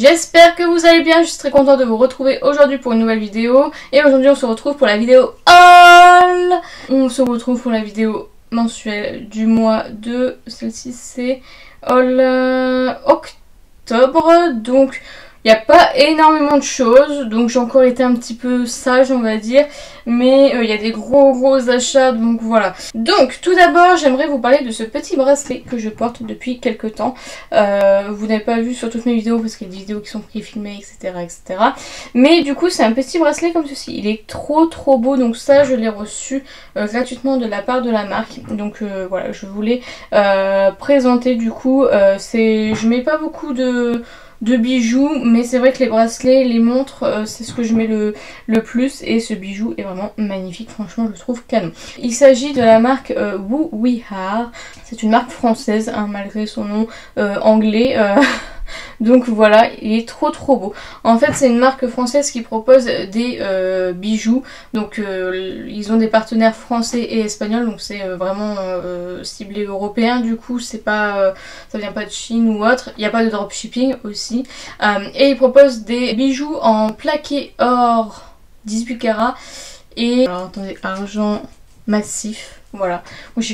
J'espère que vous allez bien, je suis très contente de vous retrouver aujourd'hui pour une nouvelle vidéo. Et aujourd'hui on se retrouve pour la vidéo haul. On se retrouve pour la vidéo mensuelle du mois de... Celle-ci c'est haul octobre. Donc il n'y a pas énormément de choses, donc j'ai encore été un petit peu sage on va dire, mais il y a des gros achats, donc voilà. Donc tout d'abord j'aimerais vous parler de ce petit bracelet que je porte depuis quelques temps. Vous n'avez pas vu sur toutes mes vidéos parce qu'il y a des vidéos qui sont pré-filmées etc. Mais du coup c'est un petit bracelet comme ceci, il est trop beau, donc ça je l'ai reçu gratuitement de la part de la marque. Donc voilà, je voulais présenter du coup, je mets pas beaucoup de bijoux, mais c'est vrai que les bracelets, les montres, c'est ce que je mets le plus, et ce bijou est vraiment magnifique, franchement je le trouve canon. Il s'agit de la marque Wu Wihar, c'est une marque française hein, malgré son nom anglais. Donc voilà, il est trop beau. En fait c'est une marque française qui propose des bijoux. Donc ils ont des partenaires français et espagnols. Donc c'est vraiment ciblé européen. Du coup c'est pas, ça vient pas de Chine ou autre. Il n'y a pas de dropshipping aussi. Et ils proposent des bijoux en plaqué or 18 carats. Et alors attendez, argent massif. Voilà, moi je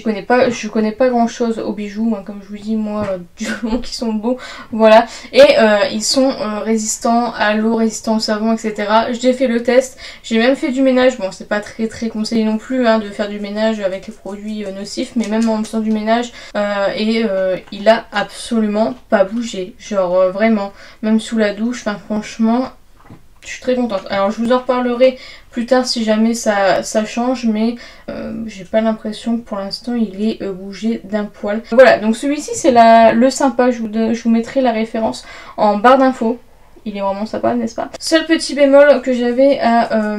connais pas grand chose aux bijoux, hein, comme je vous dis moi, du moment qu'ils sont beaux, voilà. Et ils sont résistants à l'eau, résistants au savon, etc. J'ai fait le test, j'ai même fait du ménage, bon c'est pas très conseillé non plus hein, de faire du ménage avec les produits nocifs, mais même en faisant du ménage, il a absolument pas bougé, genre vraiment, même sous la douche, enfin franchement... Je suis très contente. Alors je vous en reparlerai plus tard si jamais ça change, mais j'ai pas l'impression que pour l'instant il est bougé d'un poil. Voilà, donc celui-ci c'est le sympa, je vous mettrai la référence en barre d'infos. Il est vraiment sympa, n'est-ce pas? Seul petit bémol que j'avais à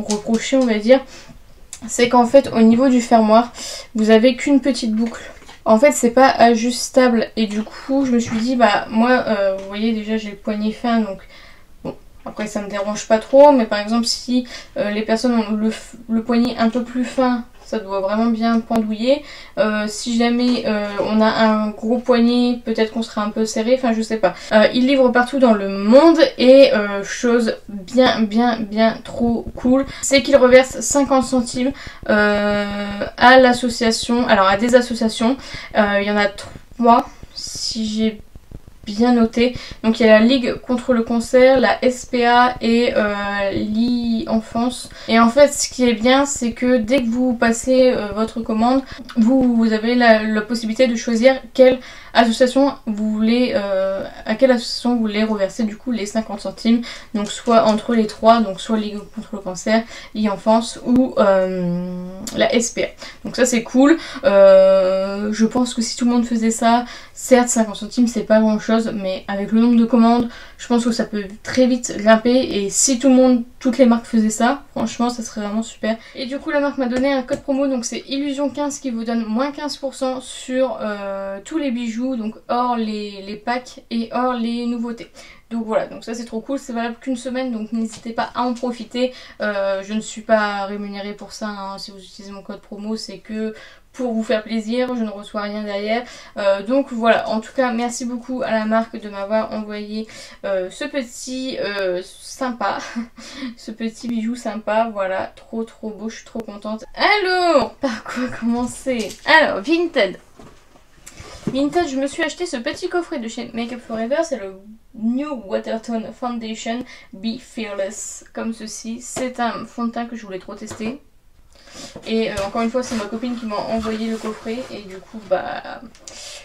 reprocher, on va dire, c'est qu'en fait au niveau du fermoir, vous avez qu'une petite boucle. En fait c'est pas ajustable et du coup je me suis dit bah moi vous voyez déjà j'ai le poignet fin, donc après ça me dérange pas trop, mais par exemple si les personnes ont le poignet un peu plus fin, ça doit vraiment bien pendouiller. Si jamais on a un gros poignet, peut-être qu'on sera un peu serré, enfin je sais pas. Ils livrent partout dans le monde et chose bien trop cool, c'est qu'ils reversent 50 centimes à l'association, alors à des associations. Il y en a 3 si j'ai bien noté. Donc il y a la Ligue contre le cancer, la SPA et l'e-enfance. Et en fait ce qui est bien c'est que dès que vous passez votre commande, vous avez la possibilité de choisir quelle association vous voulez, à quelle association vous voulez reverser du coup les 50 centimes. Donc soit entre les 3, donc soit Ligue contre le cancer, l'e-enfance ou la SPA. Donc ça c'est cool. Je pense que si tout le monde faisait ça, certes 50 centimes c'est pas grand chose, mais avec le nombre de commandes, je pense que ça peut très vite grimper. Et si toutes les marques faisaient ça, franchement ça serait vraiment super. Et du coup la marque m'a donné un code promo, donc c'est Illusion15 qui vous donne moins 15% sur tous les bijoux, donc hors les packs et hors les nouveautés. Donc voilà, donc ça c'est trop cool, c'est valable qu'une semaine, donc n'hésitez pas à en profiter. Je ne suis pas rémunérée pour ça, hein. Si vous utilisez mon code promo c'est que pour vous faire plaisir, je ne reçois rien derrière. Donc voilà, en tout cas merci beaucoup à la marque de m'avoir envoyé ce petit sympa, ce petit bijou sympa, voilà, trop beau, je suis trop contente. Alors, par quoi commencer? Alors, Vinted, je me suis acheté ce petit coffret de chez Make Up For Ever, c'est le New Watertone Foundation Be Fearless, comme ceci. C'est un fond de teint que je voulais trop tester. Et encore une fois c'est ma copine qui m'a envoyé le coffret et du coup bah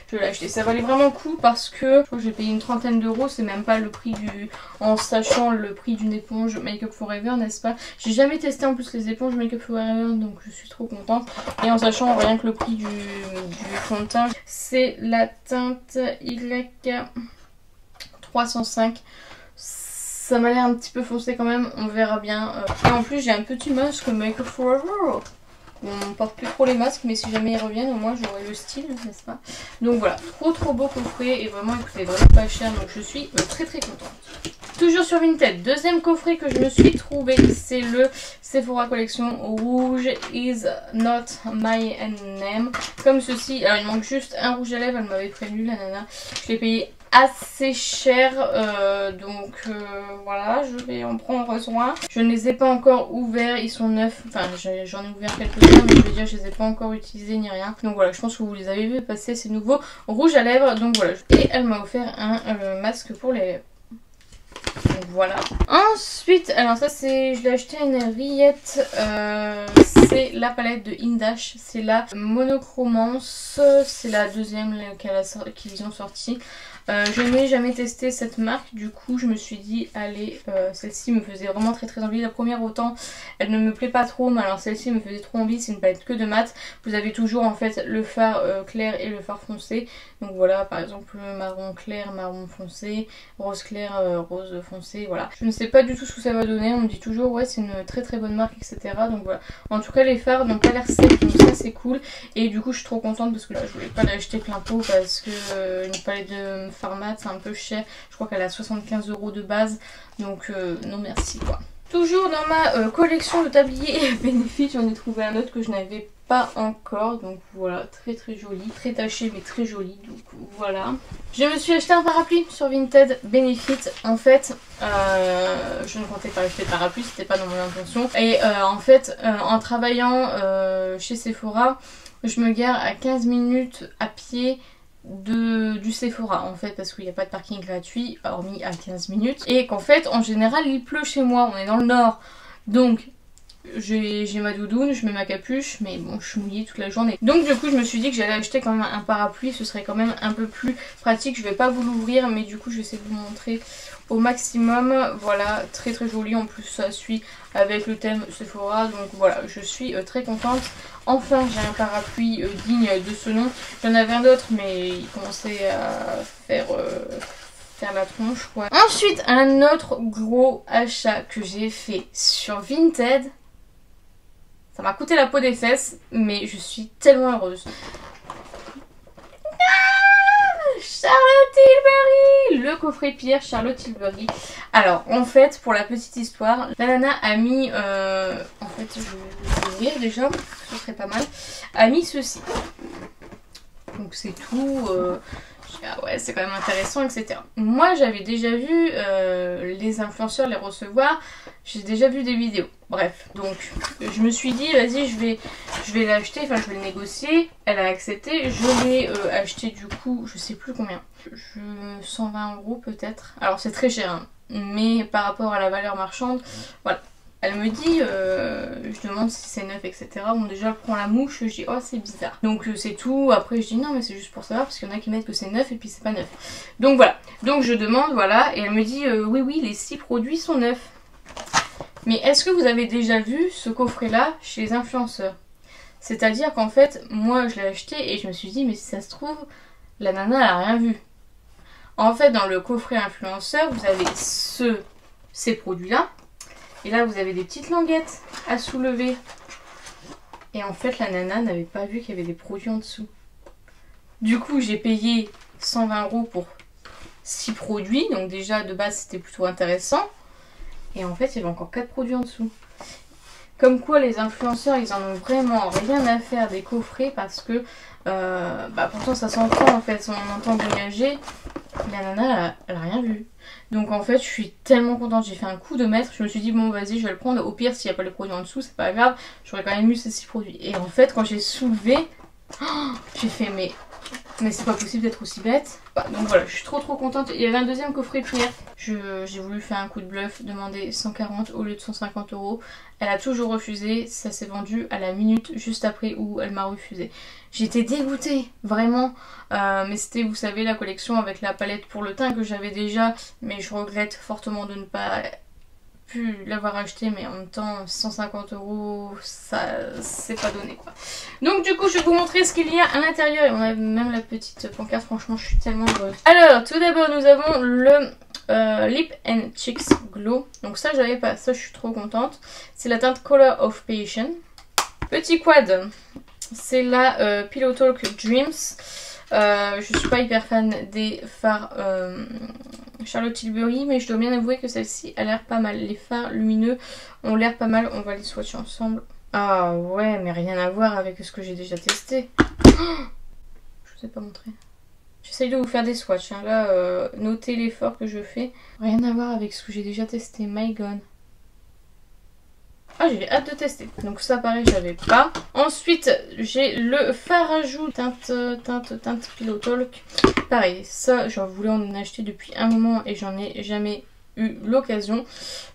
je l'ai acheté. Ça valait vraiment le coup parce que je crois que j'ai payé une trentaine d'euros, c'est même pas le prix en sachant le prix d'une éponge Make Up For Ever, n'est-ce pas? J'ai jamais testé en plus les éponges Make Up For Ever, donc je suis trop contente. Et en sachant rien que le prix du fond de teint, c'est la teinte Y305. Ça m'a l'air un petit peu foncé quand même, on verra bien. Et en plus j'ai un petit masque Make Up For Ever. On porte plus trop les masques, mais si jamais ils reviennent, au moins j'aurai le style, n'est-ce pas? Donc voilà, trop beau coffret et vraiment écoutez, vraiment pas cher, donc je suis très contente. Toujours sur Vinted, deuxième coffret que je me suis trouvé, c'est le Sephora Collection Rouge Is Not My Name. Comme ceci, alors il manque juste un rouge à lèvres, elle m'avait prévenu la nana. Je l'ai payé assez cher, donc voilà, je vais en prendre soin. Je ne les ai pas encore ouverts, ils sont neufs, enfin j'en ai ouvert quelques-uns, mais je veux dire je les ai pas encore utilisés ni rien. Donc voilà, je pense que vous les avez vu passer, ces nouveaux rouges à lèvres, donc voilà. Et elle m'a offert un masque pour les lèvres. Donc voilà. Ensuite, alors ça c'est, je l'ai acheté à une rillette, c'est la palette de Indash, c'est la Monochromance, c'est la deuxième qu'ils ont sorti. Je n'ai jamais testé cette marque, du coup je me suis dit allez, celle-ci me faisait vraiment très envie. La première autant elle ne me plaît pas trop, mais alors celle-ci me faisait trop envie. C'est une palette que de mat. Vous avez toujours en fait le fard clair et le fard foncé. Donc voilà, par exemple marron clair, marron foncé, rose clair, rose foncé, voilà. Je ne sais pas du tout ce que ça va donner, on me dit toujours ouais c'est une très bonne marque, etc. Donc voilà, en tout cas les fards n'ont pas l'air secs, donc ça c'est cool. Et du coup je suis trop contente parce que là je voulais pas l'acheter plein pot parce que une palette de fard mat c'est un peu cher. Je crois qu'elle a 75 € de base, donc non merci quoi. Toujours dans ma collection de tabliers Benefit, j'en ai trouvé un autre que je n'avais pas encore, donc voilà, très joli, très taché mais très joli, donc voilà. Je me suis acheté un parapluie sur Vinted Benefit, en fait je ne comptais pas acheter de parapluie, c'était pas dans mon intention, et en fait en travaillant chez Sephora, je me gare à 15 minutes à pied du Sephora en fait, parce qu'il n'y a pas de parking gratuit hormis à 15 minutes, et qu'en fait en général il pleut chez moi, on est dans le nord, donc j'ai ma doudoune, je mets ma capuche, mais bon je suis mouillée toute la journée. Donc du coup je me suis dit que j'allais acheter quand même un parapluie, ce serait quand même un peu plus pratique. Je vais pas vous l'ouvrir, mais du coup je vais essayer de vous montrer au maximum. Voilà, très joli, en plus ça suit avec le thème Sephora, donc voilà, je suis très contente. Enfin j'ai un parapluie digne de ce nom. J'en avais un autre mais il commençait à faire la tronche quoi. Ensuite un autre gros achat que j'ai fait sur Vinted. Ça m'a coûté la peau des fesses, mais je suis tellement heureuse. Charlotte Tilbury, le coffret Pierre Charlotte Tilbury. Alors en fait, pour la petite histoire, la nana a mis, en fait je vais ouvrir déjà, ce serait pas mal, a mis ceci. Donc c'est tout, ah ouais c'est quand même intéressant, etc. Moi j'avais déjà vu les influenceurs les recevoir, j'ai déjà vu des vidéos. Bref, donc je me suis dit vas-y je vais l'acheter, enfin je vais le négocier. Elle a accepté, je l'ai acheté du coup, je sais plus combien, 120 € peut-être. Alors c'est très cher hein, mais par rapport à la valeur marchande, voilà. Elle me dit, je demande si c'est neuf, etc. Bon déjà elle prend la mouche, je dis oh c'est bizarre. Donc c'est tout, après je dis non mais c'est juste pour savoir parce qu'il y en a qui mettent que c'est neuf et puis c'est pas neuf. Donc voilà, donc je demande, voilà, et elle me dit oui les 6 produits sont neufs. Mais est-ce que vous avez déjà vu ce coffret là chez les influenceurs? C'est-à-dire qu'en fait moi je l'ai acheté et je me suis dit mais si ça se trouve la nana elle a rien vu. En fait dans le coffret influenceur vous avez ces produits là. Et là vous avez des petites languettes à soulever. Et en fait la nana n'avait pas vu qu'il y avait des produits en dessous. Du coup j'ai payé 120 € pour 6 produits. Donc déjà de base c'était plutôt intéressant. Et en fait il y avait encore 4 produits en dessous. Comme quoi les influenceurs ils en ont vraiment rien à faire des coffrets. Parce que pourtant ça s'entend en fait, on entend voyager. La nana elle a rien vu. Donc en fait je suis tellement contente, j'ai fait un coup de maître, je me suis dit bon vas-y je vais le prendre, au pire s'il n'y a pas les produits en dessous c'est pas grave, j'aurais quand même eu ces 6 produits. Et en fait quand j'ai soulevé, j'ai fait mais c'est pas possible d'être aussi bête. Donc voilà, je suis trop contente. Il y avait un deuxième coffret Pierre, j'ai voulu faire un coup de bluff, demander 140 au lieu de 150 €. Elle a toujours refusé, ça s'est vendu à la minute juste après où elle m'a refusé. J'étais dégoûtée, vraiment. Mais c'était, vous savez, la collection avec la palette pour le teint que j'avais déjà. Mais je regrette fortement de ne pas pu l'avoir acheté, mais en même temps 150 €, ça c'est pas donné quoi. Donc du coup je vais vous montrer ce qu'il y a à l'intérieur, et on a même la petite pancarte, franchement je suis tellement heureuse. Alors tout d'abord nous avons le Lip and Cheeks Glow, donc ça j'avais pas, ça je suis trop contente. C'est la teinte Color of Passion. Petit quad, c'est la Pillow Talk Dreams. Je suis pas hyper fan des fards Charlotte Tilbury, mais je dois bien avouer que celle-ci a l'air pas mal. Les fards lumineux ont l'air pas mal, on va les swatcher ensemble. Ah ouais, mais rien à voir avec ce que j'ai déjà testé. Oh, je vous ai pas montré. J'essaye de vous faire des swatchs. Hein. Là, notez l'effort que je fais. Rien à voir avec ce que j'ai déjà testé. My God. Ah, j'ai hâte de tester. Donc ça, pareil, j'avais pas. Ensuite, j'ai le fard à joues teinte Pillow Talk. Pareil, ça, j'en voulais en acheter depuis un moment et j'en ai jamais eu l'occasion.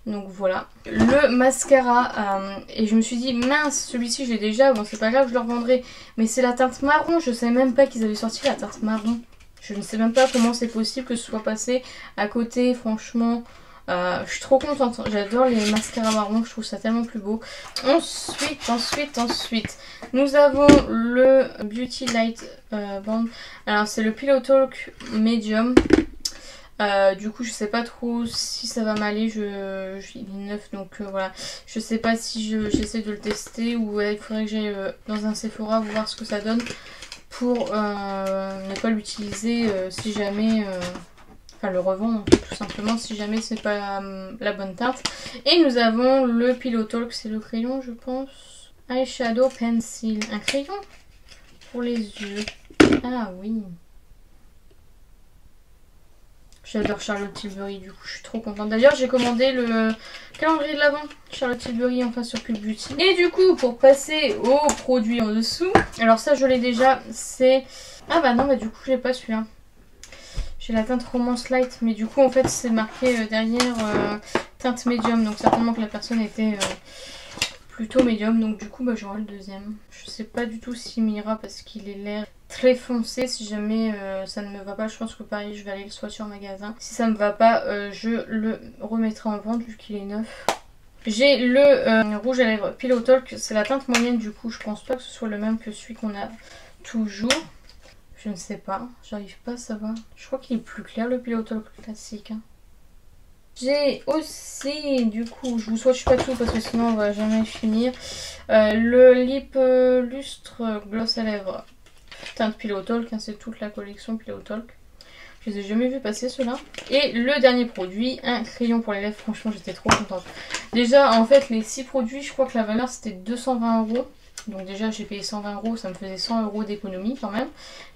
Donc voilà. Le mascara. Et je me suis dit, mince, celui-ci, je l'ai déjà. Bon, c'est pas grave, je le revendrai. Mais c'est la teinte marron. Je savais même pas qu'ils avaient sorti la teinte marron. Je ne sais même pas comment c'est possible que ce soit passé à côté, franchement. Je suis trop contente, j'adore les mascaras marrons, je trouve ça tellement plus beau. Ensuite, nous avons le Beauty Light Band. Alors c'est le Pillow Talk Medium. Du coup je sais pas trop si ça va m'aller, il est neuf donc voilà. Je sais pas si j'essaie de le tester ou il faudrait que j'aille dans un Sephora voir ce que ça donne pour ne pas l'utiliser si jamais... Enfin le revendre tout simplement si jamais c'est pas la bonne teinte. Et nous avons le Pillow Talk, c'est le crayon je pense. Eyeshadow Pencil, un crayon pour les yeux. Ah oui. J'adore Charlotte Tilbury du coup je suis trop contente. D'ailleurs j'ai commandé le calendrier de l'Avent Charlotte Tilbury enfin sur Cult Beauty. Et du coup pour passer aux produits en dessous. Alors ça je l'ai déjà, c'est... Ah bah non bah du coup j'ai pas celui-là. J'ai la teinte Romance Light, mais du coup en fait c'est marqué derrière teinte médium, donc certainement que la personne était plutôt médium, donc du coup bah, j'aurai le deuxième. Je sais pas du tout s'il m'ira parce qu'il est l'air très foncé, si jamais ça ne me va pas, je pense que pareil je vais aller le swatcher en magasin. Si ça me va pas, je le remettrai en vente vu qu'il est neuf. J'ai le rouge à lèvres Pillow Talk, c'est la teinte moyenne du coup, je pense pas que ce soit le même que celui qu'on a toujours. Je ne sais pas, j'arrive pas à savoir. Je crois qu'il est plus clair le Pillow Talk classique. Hein. J'ai aussi, du coup, je vous swatch pas tout parce que sinon on va jamais finir. Le Lip Lustre Gloss à lèvres teinte Pillow Talk, hein, c'est toute la collection Pillow Talk. Je les ai jamais vus passer ceux-là. Et le dernier produit, un crayon pour les lèvres, franchement j'étais trop contente. Déjà en fait les 6 produits, je crois que la valeur c'était 220 €. Donc déjà j'ai payé 120 €, ça me faisait 100 € d'économie quand même.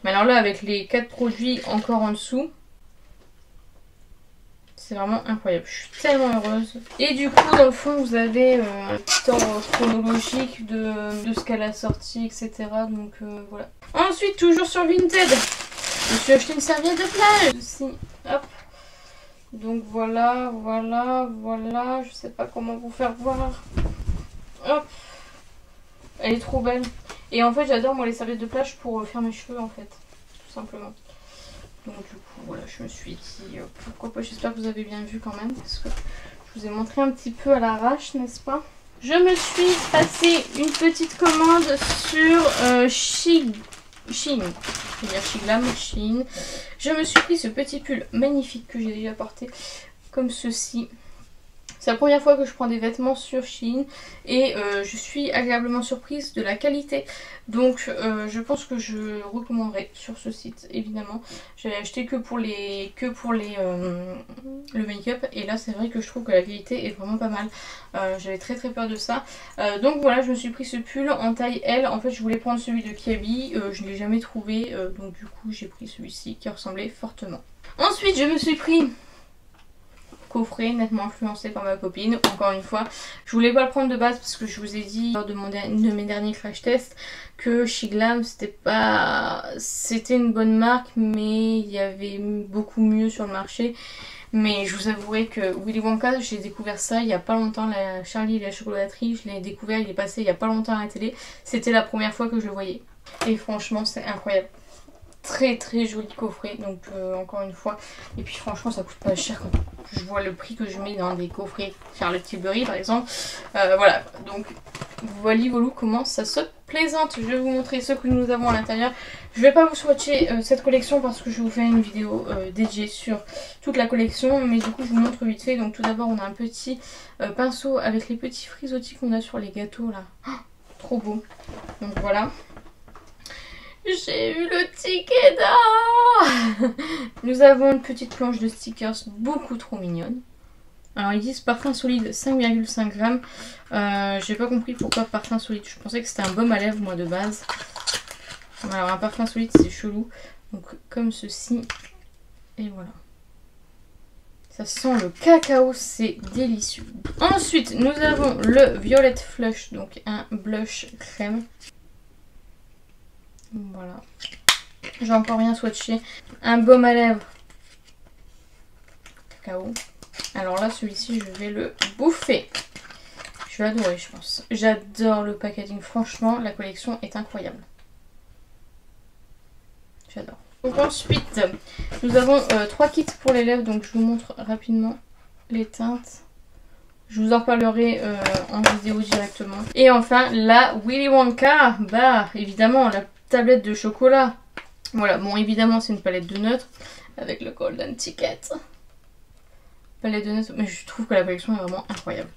Mais alors là avec les 4 produits encore en dessous, c'est vraiment incroyable. Je suis tellement heureuse. Et du coup dans le fond vous avez un petit ordre chronologique de ce qu'elle a sorti, etc. Donc voilà. Ensuite toujours sur Vinted, je me suis acheté une serviette de plage aussi. Hop. Donc voilà. Je sais pas comment vous faire voir. Hop. Elle est trop belle. Et en fait j'adore moi les serviettes de plage pour faire mes cheveux en fait. Tout simplement. Donc du coup voilà je me suis dit pourquoi pas, j'espère que vous avez bien vu quand même. Parce que je vous ai montré un petit peu à l'arrache n'est-ce pas. Je me suis passé une petite commande sur Shein. Je veux dire Shein. Je me suis pris ce petit pull magnifique que j'ai déjà porté comme ceci. C'est la première fois que je prends des vêtements sur Shein et je suis agréablement surprise de la qualité. Donc je pense que je recommanderais sur ce site évidemment. J'avais acheté que pour le make-up et là c'est vrai que je trouve que la qualité est vraiment pas mal. J'avais très peur de ça. Donc voilà, je me suis pris ce pull en taille L. En fait je voulais prendre celui de Kiabi, je ne l'ai jamais trouvé. Donc du coup j'ai pris celui-ci qui ressemblait fortement. Ensuite je me suis pris... coffret nettement influencé par ma copine. Encore une fois je voulais pas le prendre de base parce que je vous ai dit lors de mes derniers crash tests que Shiglam c'était une bonne marque mais il y avait beaucoup mieux sur le marché. Mais je vous avouerai que Willy Wonka, j'ai découvert ça il y a pas longtemps, la Charlie et la chocolaterie, je l'ai découvert, il est passé il y a pas longtemps à la télé. C'était la première fois que je le voyais et franchement c'est incroyable. Très joli coffret, donc encore une fois, et puis franchement ça coûte pas cher quand je vois le prix que je mets dans des coffrets Charlotte Tilbury par exemple. Voilà, donc voilà comment ça se plaisante. Je vais vous montrer ce que nous avons à l'intérieur. Je vais pas vous swatcher cette collection parce que je vais vous faire une vidéo dédiée sur toute la collection, mais du coup je vous montre vite fait. Donc tout d'abord on a un petit pinceau avec les petits frisottis qu'on a sur les gâteaux là, oh, trop beau. Donc voilà. J'ai eu le ticket d'or. Nous avons une petite planche de stickers beaucoup trop mignonne. Alors ils disent parfum solide 5,5 grammes. J'ai pas compris pourquoi parfum solide. Je pensais que c'était un baume à lèvres moi de base. Alors un parfum solide c'est chelou. Donc comme ceci. Et voilà. Ça sent le cacao, c'est délicieux. Ensuite, nous avons le Violet Flush, donc un blush crème. Voilà. J'ai encore rien swatché. Un baume à lèvres. Cacao. Alors là, celui-ci, je vais le bouffer. Je vais adorer, je pense. J'adore le packaging. Franchement, la collection est incroyable. J'adore. Donc ensuite, nous avons 3 kits pour les lèvres. Donc je vous montre rapidement les teintes. Je vous en reparlerai en vidéo directement. Et enfin, la Willy Wonka. Bah, évidemment, la tablette de chocolat. Voilà, bon, évidemment, c'est une palette de neutres avec le Golden Ticket. Palette de neutres, mais je trouve que la collection est vraiment incroyable.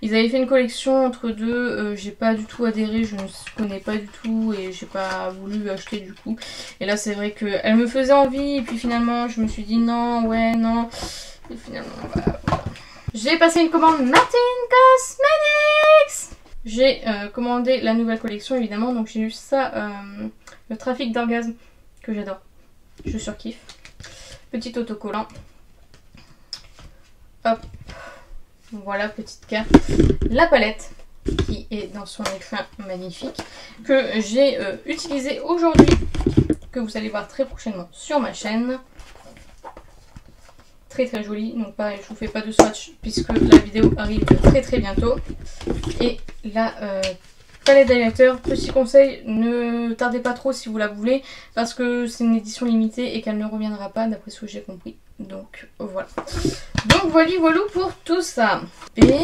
Ils avaient fait une collection entre deux, j'ai pas du tout adhéré, je ne connais pas du tout et j'ai pas voulu acheter du coup. Et là, c'est vrai qu'elle me faisait envie et puis finalement, je me suis dit non, ouais, non. Et finalement, voilà. J'ai passé une commande Martin Cosmetics. J'ai commandé la nouvelle collection évidemment, donc j'ai eu ça, le trafic d'orgasme que j'adore, je surkiffe. Petit autocollant. Hop, voilà, petite carte. La palette qui est dans son écrin magnifique que j'ai utilisée aujourd'hui, que vous allez voir très prochainement sur ma chaîne. Très très jolie, donc pareil, je vous fais pas de swatch puisque la vidéo arrive très très bientôt. Et la palette d'highlighter, petit conseil, ne tardez pas trop si vous la voulez parce que c'est une édition limitée et qu'elle ne reviendra pas d'après ce que j'ai compris. Donc voilà. Donc voilà pour tout ça. Et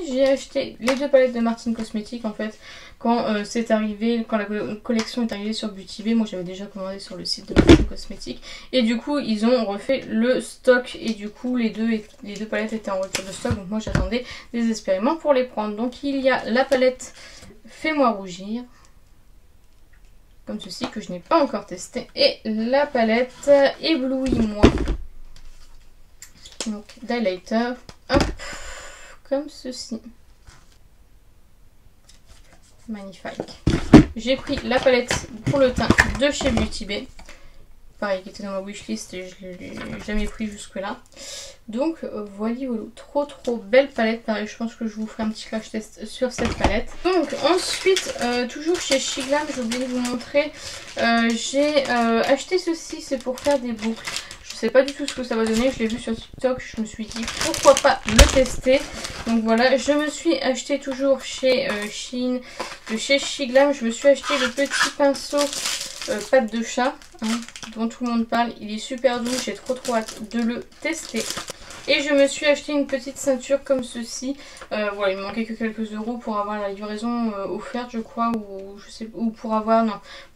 j'ai acheté les 2 palettes de Martin Cosmetics en fait quand c'est arrivé, quand la collection est arrivée sur Beauty Bay. Moi j'avais déjà commandé sur le site de Martin Cosmetics et du coup ils ont refait le stock et du coup les deux palettes étaient en rupture de stock, donc moi j'attendais désespérément pour les prendre. Donc il y a la palette Fais-moi rougir comme ceci que je n'ai pas encore testé et la palette Éblouis-moi. Donc d'highlighter, hop, comme ceci. Magnifique. J'ai pris la palette pour le teint de chez Beauty Bay. Pareil, qui était dans ma wishlist et je ne l'ai jamais pris jusque là. Donc voilà, trop belle palette. Pareil, je pense que je vous ferai un petit crash test sur cette palette. Donc ensuite, toujours chez Shiglam, j'ai oublié de vous montrer, j'ai acheté ceci, c'est pour faire des boucles. Je sais pas du tout ce que ça va donner, je l'ai vu sur TikTok, je me suis dit pourquoi pas le tester. Donc voilà, je me suis acheté toujours chez Shein, de chez Shiglam, je me suis acheté le petit pinceau pâte de chat, hein, dont tout le monde parle. Il est super doux, j'ai trop hâte de le tester. Et je me suis acheté une petite ceinture comme ceci. Voilà, il me manquait que quelques euros pour avoir la livraison offerte, je crois, ou je sais, ou pour avoir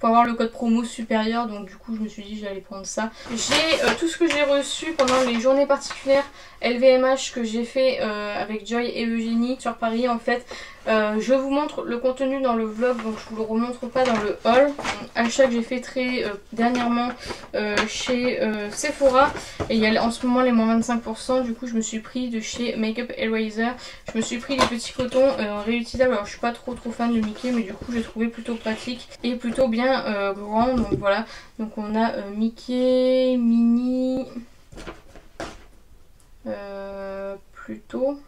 le code promo supérieur. Donc du coup, je me suis dit j'allais prendre ça. J'ai tout ce que j'ai reçu pendant les journées particulières LVMH que j'ai fait avec Joy et Eugénie sur Paris en fait. Je vous montre le contenu dans le vlog, donc je vous le remontre pas dans le haul. Achat que j'ai fait très dernièrement chez Sephora et il y a en ce moment les moins 25%. Du coup je me suis pris de chez Makeup Eraser, je me suis pris les petits cotons réutilisables. Alors je suis pas trop fan de Mickey, mais du coup j'ai trouvé plutôt pratique et plutôt bien grand. Donc voilà, donc on a Mickey, Minnie, plutôt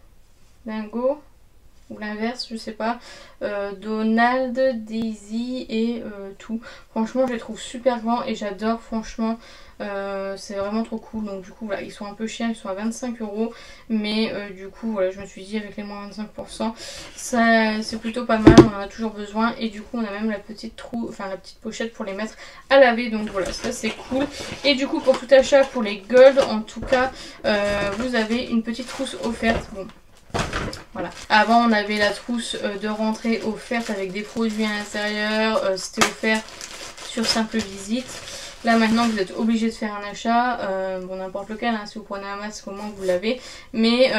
Dingo ou l'inverse, je sais pas, Donald, Daisy et tout. Franchement je les trouve super grands et j'adore, franchement c'est vraiment trop cool. Donc du coup voilà, ils sont un peu chers, ils sont à 25 €, mais du coup voilà, je me suis dit avec les moins 25% ça c'est plutôt pas mal, on en a toujours besoin. Et du coup on a même la petite la petite pochette pour les mettre à laver, donc voilà, ça c'est cool. Et du coup pour tout achat, pour les gold en tout cas, vous avez une petite trousse offerte. Bon, voilà. Avant on avait la trousse de rentrée offerte avec des produits à l'intérieur, c'était offert sur simple visite. Là maintenant vous êtes obligé de faire un achat, bon n'importe lequel, hein, si vous prenez un masque au moins vous l'avez. Mais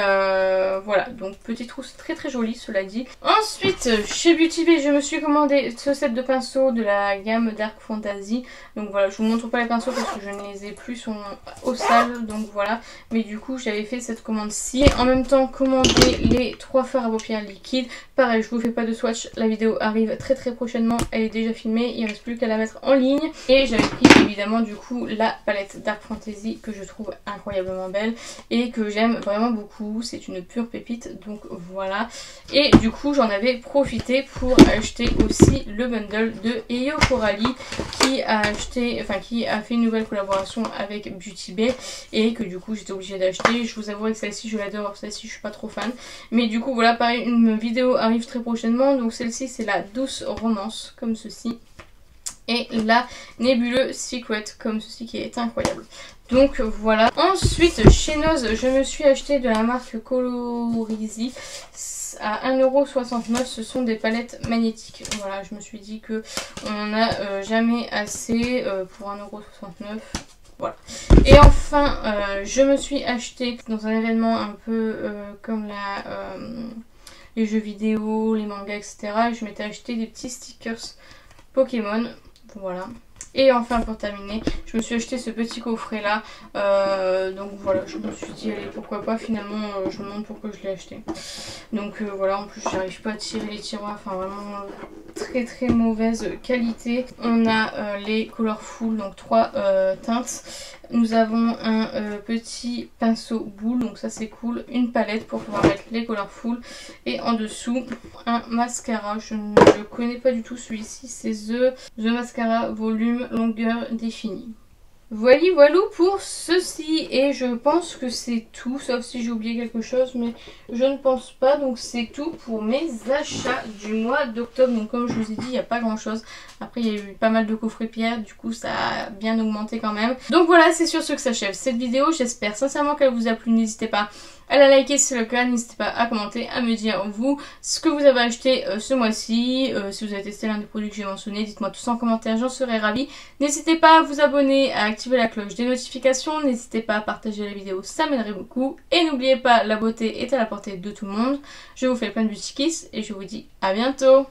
voilà, donc petite trousse très jolie cela dit. Ensuite chez Beauty Bay je me suis commandé ce set de pinceaux de la gamme Dark Fantasy. Donc voilà, je vous montre pas les pinceaux parce que je ne les ai plus, sont au sale, donc voilà. Mais du coup j'avais fait cette commande-ci. En même temps commandé les 3 fards à paupières liquides. Pareil, je vous fais pas de swatch, la vidéo arrive très prochainement, elle est déjà filmée, il ne reste plus qu'à la mettre en ligne. Et j'avais pris évidemment du coup la palette Dark Fantasy que je trouve incroyablement belle et que j'aime vraiment beaucoup. C'est une pure pépite, donc voilà. Et du coup j'en avais profité pour acheter aussi le bundle de Eyo Coralie qui a fait une nouvelle collaboration avec Beauty Bay et que du coup j'étais obligée d'acheter. Je vous avouerai que celle-ci je l'adore, celle-ci je suis pas trop fan. Mais du coup voilà, pareil, une vidéo arrive très prochainement. Donc celle-ci c'est la douce romance comme ceci. Et la Nebuleux Secret comme ceci qui est incroyable. Donc voilà. Ensuite chez Noz je me suis acheté de la marque Colorizzi à 1,69€. Ce sont des palettes magnétiques. Voilà, je me suis dit que on n'en a jamais assez pour 1,69€. Voilà. Et enfin je me suis acheté dans un événement un peu comme les jeux vidéo, les mangas, etc. Je m'étais acheté des petits stickers Pokémon. Voilà. Et enfin pour terminer, je me suis acheté ce petit coffret là. Donc voilà, je me suis dit allez pourquoi pas, finalement je me demande pourquoi je l'ai acheté. Donc voilà, en plus j'arrive pas à tirer les tiroirs, enfin vraiment très très mauvaise qualité. On a les Colorful, donc 3 teintes. Nous avons un petit pinceau boule, donc ça c'est cool. Une palette pour pouvoir mettre les Colorful. Et en dessous, un mascara. Je ne le connais pas du tout celui-ci. C'est The Mascara Volume Longueur Définie. Voilà pour ceci, et je pense que c'est tout, sauf si j'ai oublié quelque chose, mais je ne pense pas. Donc c'est tout pour mes achats du mois d'octobre. Donc comme je vous ai dit, il n'y a pas grand chose. Après il y a eu pas mal de coffrets pierres, du coup ça a bien augmenté quand même. Donc voilà, c'est sur ce que s'achève cette vidéo. J'espère sincèrement qu'elle vous a plu. N'hésitez pas à la liker si c'est le cas, n'hésitez pas à commenter, à me dire vous ce que vous avez acheté ce mois-ci, si vous avez testé l'un des produits que j'ai mentionné, dites-moi tout ça en commentaire, j'en serais ravie. N'hésitez pas à vous abonner, à activer la cloche des notifications, n'hésitez pas à partager la vidéo, ça m'aiderait beaucoup. Et n'oubliez pas, la beauté est à la portée de tout le monde. Je vous fais plein de petits kiss et je vous dis à bientôt.